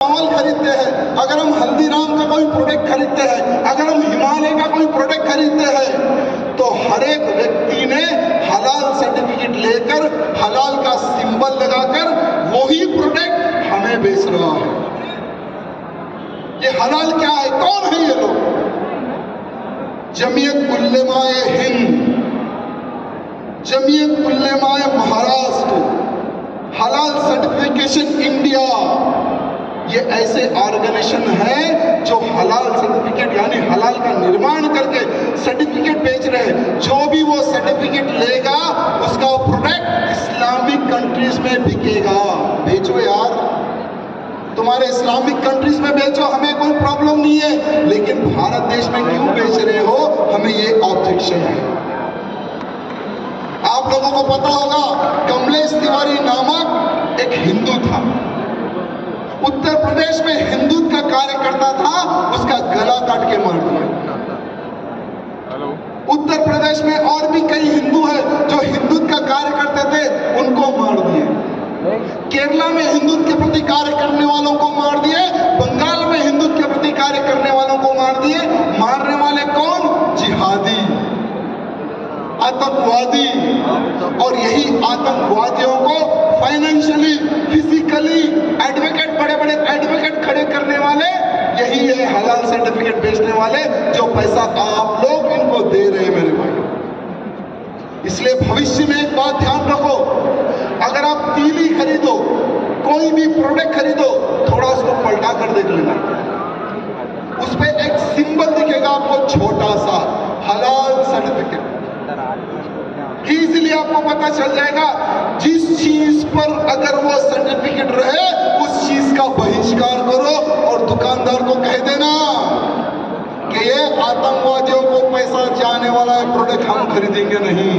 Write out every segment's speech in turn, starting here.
चावल खरीदते हैं, अगर हम हल्दीराम का कोई प्रोडक्ट खरीदते हैं, अगर हम हिमालय का कोई प्रोडक्ट खरीदते हैं, तो हर एक व्यक्ति ने हलाल सर्टिफिकेट लेकर, हलाल का सिंबल लगाकर वही प्रोडक्ट हमें बेच रहा है। ये हलाल क्या है? कौन है ये लोग? जमीयत उल्लेमाए हिंद, जमीयत उल्लेमाए महाराष्ट्र, हलाल सर्टिफिकेशन इंडिया, ये ऐसे ऑर्गेनाइजेशन है जो हलाल सर्टिफिकेट यानी हलाल का निर्माण करके सर्टिफिकेट बेच रहे हैं। जो भी वो सर्टिफिकेट लेगा उसका प्रोडक्ट इस्लामिक कंट्रीज में बिकेगा। बेचो यार, तुम्हारे इस्लामिक कंट्रीज में बेचो, हमें कोई प्रॉब्लम नहीं है, लेकिन भारत देश में क्यों बेच रहे हो? हमें ये ऑब्जेक्शन है। आप लोगों को पता होगा, कमलेश तिवारी नामक एक हिंदू था, उत्तर प्रदेश में हिंदुत्व का कार्यकर्ता था, उसका गला काट के मार दिया। उत्तर प्रदेश में और भी कई हिंदू हैं जो हिंदुत्व का कार्य करते थे, उनको मार दिए। केरला में हिंदुत्व के प्रति कार्य करने वालों को मार दिए, बंगाल में हिंदुत्व के प्रति कार्य करने वालों को मार दिए। मारने वाले कौन? जिहादी, आतंकवादी। और यही आतंकवादियों को फाइनेंशियली, फिजिकली एडवोकेट, बड़े बड़े एडवोकेट खड़े करने वाले यही है, हलाल सर्टिफिकेट बेचने वाले, जो पैसा आप लोग इनको दे रहे हैं मेरे भाई। इसलिए भविष्य में एक बात ध्यान रखो, अगर आप तीली खरीदो, कोई भी प्रोडक्ट खरीदो, थोड़ा उसको पलटा कर देख लेना, उस पर एक सिंबल दिखेगा आपको छोटा सा, हलाल सर्टिफिकेट। इजीली आपको पता चल जाएगा। जिस चीज पर अगर वो सर्टिफिकेट रहे, उस चीज का बहिष्कार करो और दुकानदार को कह देना कि ये आतंकवादियों को पैसा जाने वाला है प्रोडक्ट, हम खरीदेंगे नहीं।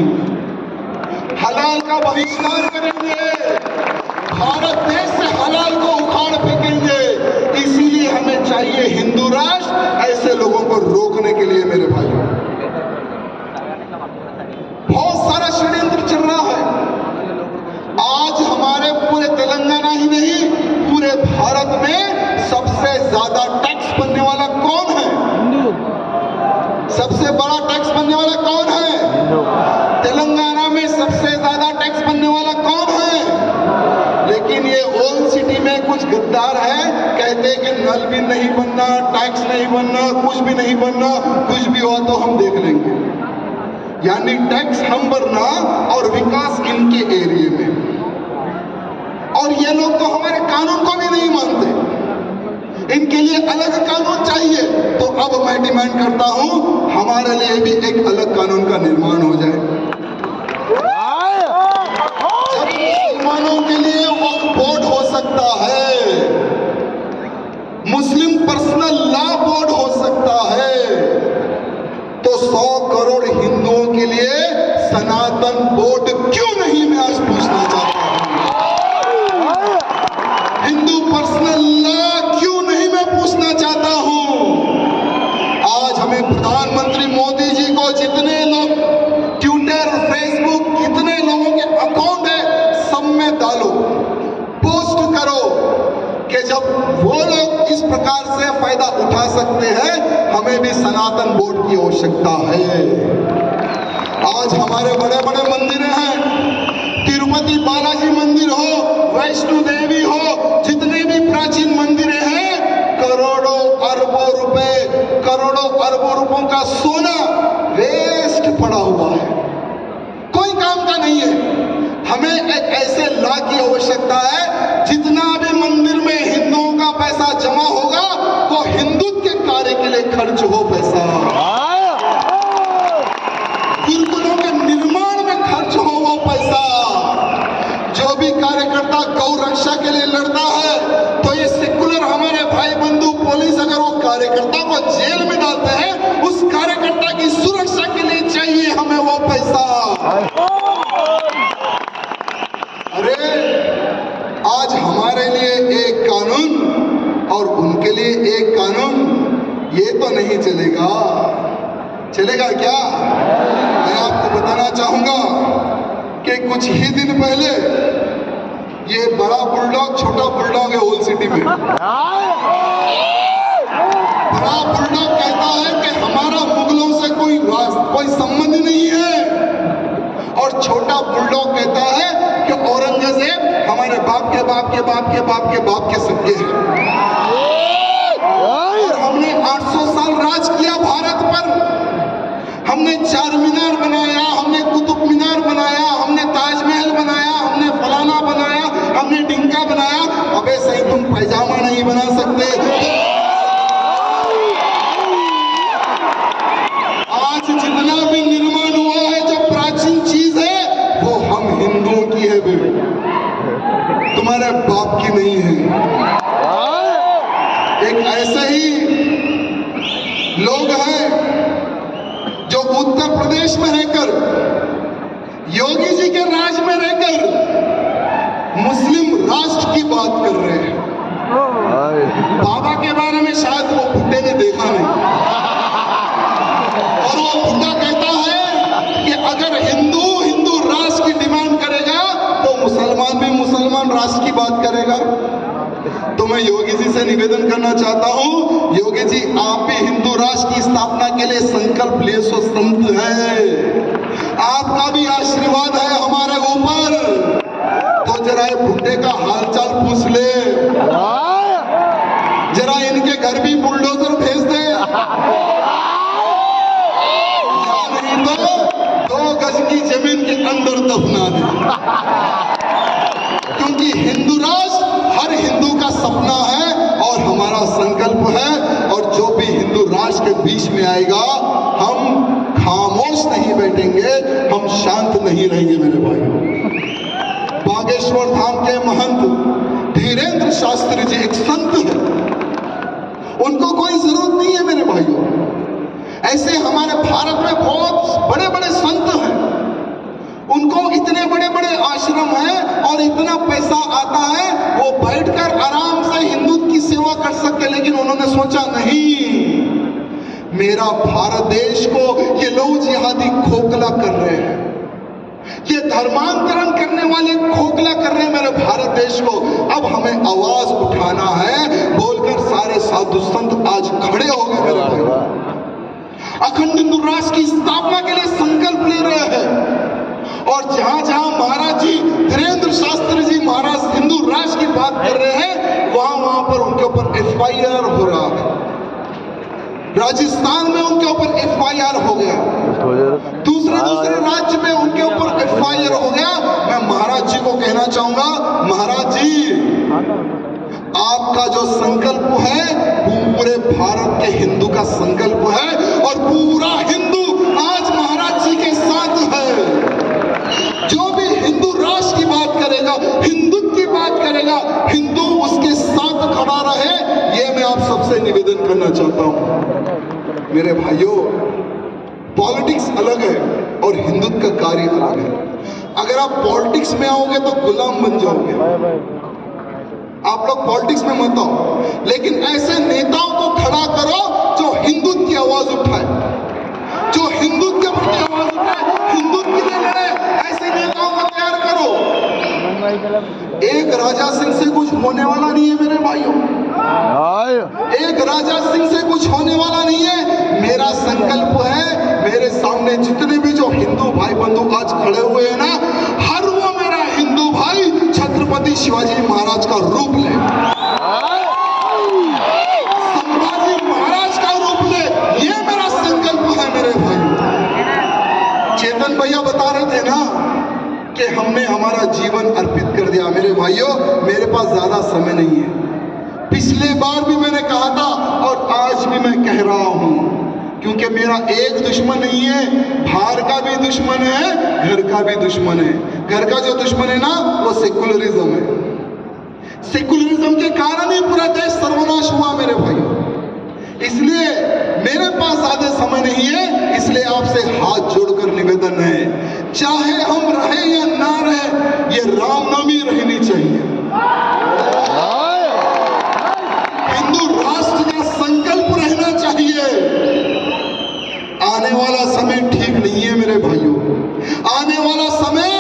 हलाल का बहिष्कार करेंगे, भारत देश से हलाल को उखाड़ फेंकेंगे। इसीलिए हमें चाहिए हिंदू राष्ट्र, ऐसे लोगों को रोकने के लिए मेरे भाइयों। बहुत सारा षड्यंत्र चल रहा है। आज हमारे पूरे तेलंगाना ही नहीं, पूरे भारत में सबसे ज्यादा टैक्स बनने वाला कौन है? सबसे बड़ा टैक्स बनने वाला कौन है? तेलंगाना में सबसे ज्यादा टैक्स बनने वाला कौन है? लेकिन ये ओल्ड सिटी में कुछ गद्दार है, कहते हैं कि नल भी नहीं बनना, टैक्स नहीं बनना, कुछ भी नहीं बनना, कुछ भी हुआ तो हम देख लेंगे। यानी टैक्स हम भरना और विकास इनके एरिया में। और ये लोग तो हमारे कानून को भी नहीं मानते, इनके लिए अलग कानून चाहिए। तो अब मैं डिमांड करता हूं, हमारे लिए भी एक अलग कानून का निर्माण हो जाए। जब मुसलमानों के लिए वक्फ बोर्ड हो सकता है, मुस्लिम पर्सनल लॉ बोर्ड हो सकता है, तो 100 करोड़ हिंदुओं के लिए सनातन बोर्ड क्यों नहीं? मैं आज पूछना चाहता हूं, हिंदू पर्सनल लॉ क्यों नहीं? मैं पूछना चाहता हूं। आज हमें प्रधानमंत्री मोदी जी को जितने लोग ट्विटर, फेसबुक, कितने लोगों के अकाउंट है, सब में डालो, पोस्ट करो कि जब वो लोग इस प्रकार से फायदा उठा सकते हैं, हमें भी सनातन बोर्ड की आवश्यकता है। आज हमारे बड़े बड़े मंदिर हैं, तिरुपति बालाजी मंदिर हो, वैष्णो देवी हो, जितने भी प्राचीन मंदिर हैं, करोड़ों अरबों रुपए, करोड़ों अरबों रुपयों का सोना वेस्ट पड़ा हुआ है, कोई काम का नहीं है। हमें एक ऐसे लॉ की आवश्यकता है, जितना भी मंदिर में हिंदुओं का पैसा जमा होगा, वो हिंदुत्व के कार्य के लिए खर्च हो पैसा, गुरुकुलों के निर्माण में खर्च हो वो पैसा। जो भी कार्यकर्ता गौ रक्षा के लिए लड़ता है, तो ये सेकुलर हमारे भाई बंधु पुलिस अगर वो कार्यकर्ता को जेल में डालते हैं, उस कार्यकर्ता की सुरक्षा के लिए चाहिए हमें वो पैसा। अरे आज हमारे लिए एक कानून और उनके लिए एक कानून, ये तो नहीं चलेगा। चलेगा क्या? मैं आपको बताना चाहूंगा कि कुछ ही दिन पहले ये बड़ा बुलडॉग छोटा बुलडॉग है होल सिटी में। बड़ा बुलडॉग कहता है कि हमारा मुगलों से कोई संबंध नहीं है, और छोटा बुलडॉग कहता है कि औरंगजेब हमारे बाप के बाप के बाप के बाप के बाप के सगे हैं। और हमने 800 साल राज किया भारत पर। हमने चार मीनार बनाया, हमने कुतुब मीनार बनाया, हमने ताजमहल बनाया, हमने फलाना बनाया, हमने डिंका बनाया। अबे सही तुम पैजामा नहीं बना सकते। आज जितना भी निर्माण हुआ है जो प्राचीन चीज है वो हम हिंदुओं की है बेबी, तुम्हारे बाप की नहीं है। एक ऐसे ही लोग हैं जो उत्तर प्रदेश में रहकर, योगी जी के राज में रहकर मुस्लिम राष्ट्र की बात कर रहे हैं। बाबा के बारे में शायद वो भुट्टे ने देखा नहीं, और वो भुट्टा कहता है कि अगर हिंदू राष्ट्र की डिमांड करेगा तो मुसलमान भी मुसलमान राष्ट्र की बात करेगा। तो मैं योगी जी से निवेदन करना चाहता हूं, योगी जी आप भी हिंदू राष्ट्र की स्थापना के लिए संकल्प लिए सो संत हैं, आपका भी आशीर्वाद है हमारे ऊपर। तो जरा ये भुट्टे का हालचाल पूछ ले, जरा इनके घर भी बुलडोजर भेज दे, या नहीं तो 2 गज की जमीन के अंदर दफना दे। क्योंकि हिंदू राष्ट्र हर हिंदू का सपना है और हमारा संकल्प है, और जो भी हिंदू राष्ट्र के बीच में आएगा हम खामोश नहीं बैठेंगे, हम शांत नहीं रहेंगे मेरे भाइयों। बागेश्वर धाम के महंत धीरेन्द्र शास्त्री जी एक संत है, उनको कोई जरूरत नहीं है मेरे भाइयों। ऐसे हमारे भारत में बहुत बड़े बड़े संत हैं, उनको इतने बड़े बड़े आश्रम हैं और इतना पैसा आता है, वो बैठकर आराम से हिंदुत्व की सेवा कर सकते, लेकिन उन्होंने सोचा नहीं, मेरा भारत देश को ये लोग जिहादी खोखला कर रहे हैं, ये धर्मांतरण करने वाले खोखला कर रहे हैं मेरे भारत देश को। अब हमें आवाज उठाना है, बोलकर सारे साधु संत आज खड़े हो गए मेरे भाई, अखंड हिंदू राष्ट्र की स्थापना के लिए संकल्प ले रहे हैं। और जहां जहां महाराज जी धीरेन्द्र शास्त्री जी महाराज हिंदू राष्ट्र की बात कर रहे हैं, वहां पर उनके ऊपर FIR हो रहा है। राजस्थान में उनके ऊपर FIR हो गया, दूसरे राज्य में उनके ऊपर FIR हो गया। मैं महाराज जी को कहना चाहूंगा, महाराज जी आपका जो संकल्प है पूरे भारत के हिंदू का संकल्प है, और पूरा हिंदू आज महाराज जी के साथ है। जो भी हिंदू राष्ट्र की बात करेगा, हिंदुत्व की बात करेगा, हिंदू उसके साथ खड़ा रहे, ये मैं आप सबसे निवेदन करना चाहता हूं मेरे भाइयों। पॉलिटिक्स अलग है और हिंदुत्व का कार्य अलग है। अगर आप पॉलिटिक्स में आओगे तो गुलाम बन जाओगे, आप लोग पॉलिटिक्स में मत आओ, लेकिन ऐसे नेताओं को खड़ा करो जो हिंदुत्व की आवाज उठाए, जो हिंदुत्व के प्रति आवाज उठाए, हिंदुत्व के लिए लड़े। ऐसे नेताओं को तैयार करो। एक राजा सिंह से कुछ होने वाला नहीं है मेरे भाइयों, एक राजा सिंह से कुछ होने वाला नहीं है। मेरा संकल्प है, मेरे सामने जितने भी जो हिंदू भाई बंधु आज खड़े हुए हैं ना, हर वो मेरा हिंदू भाई छत्रपति शिवाजी महाराज का रूप ले, संभाजी महाराज का रूप ले, ये मेरा संकल्प है मेरे भाई। चेतन भैया बता रहे थे ना कि हमने हमारा जीवन अर्पित कर दिया। मेरे भाइयों, मेरे पास ज्यादा समय नहीं है, पिछले बार भी मैंने कहा था और आज भी मैं कह रहा हूं, क्योंकि मेरा एक दुश्मन नहीं है, बाहर का भी दुश्मन है, घर का भी दुश्मन है। घर का जो दुश्मन है ना वो सेकुलरिज्म है। सेकुलरिज्म के कारण ही पूरा देश सर्वनाश हुआ मेरे भाइयों। इसलिए मेरे पास ज्यादा समय नहीं है, इसलिए आपसे हाथ जोड़कर निवेदन है, चाहे हम रहे या ना रहे, ये रामनवमी रहनी चाहिए। हिंदू राष्ट्र का संकल्प रहना चाहिए। आने वाला समय ठीक नहीं है मेरे भाइयों, आने वाला समय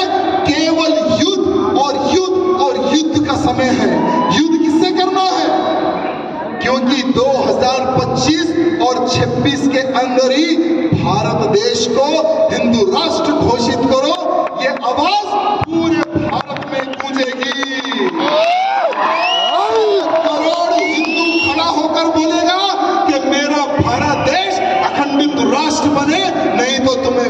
केवल युद्ध और युद्ध और युद्ध और 26 के अंदर ही भारत देश को हिंदू राष्ट्र घोषित करो, ये आवाज पूरे भारत में गूंजेगी। 1 करोड़ हिंदू खड़ा होकर बोलेगा कि मेरा भारत देश अखंडित राष्ट्र बने, नहीं तो तुम्हें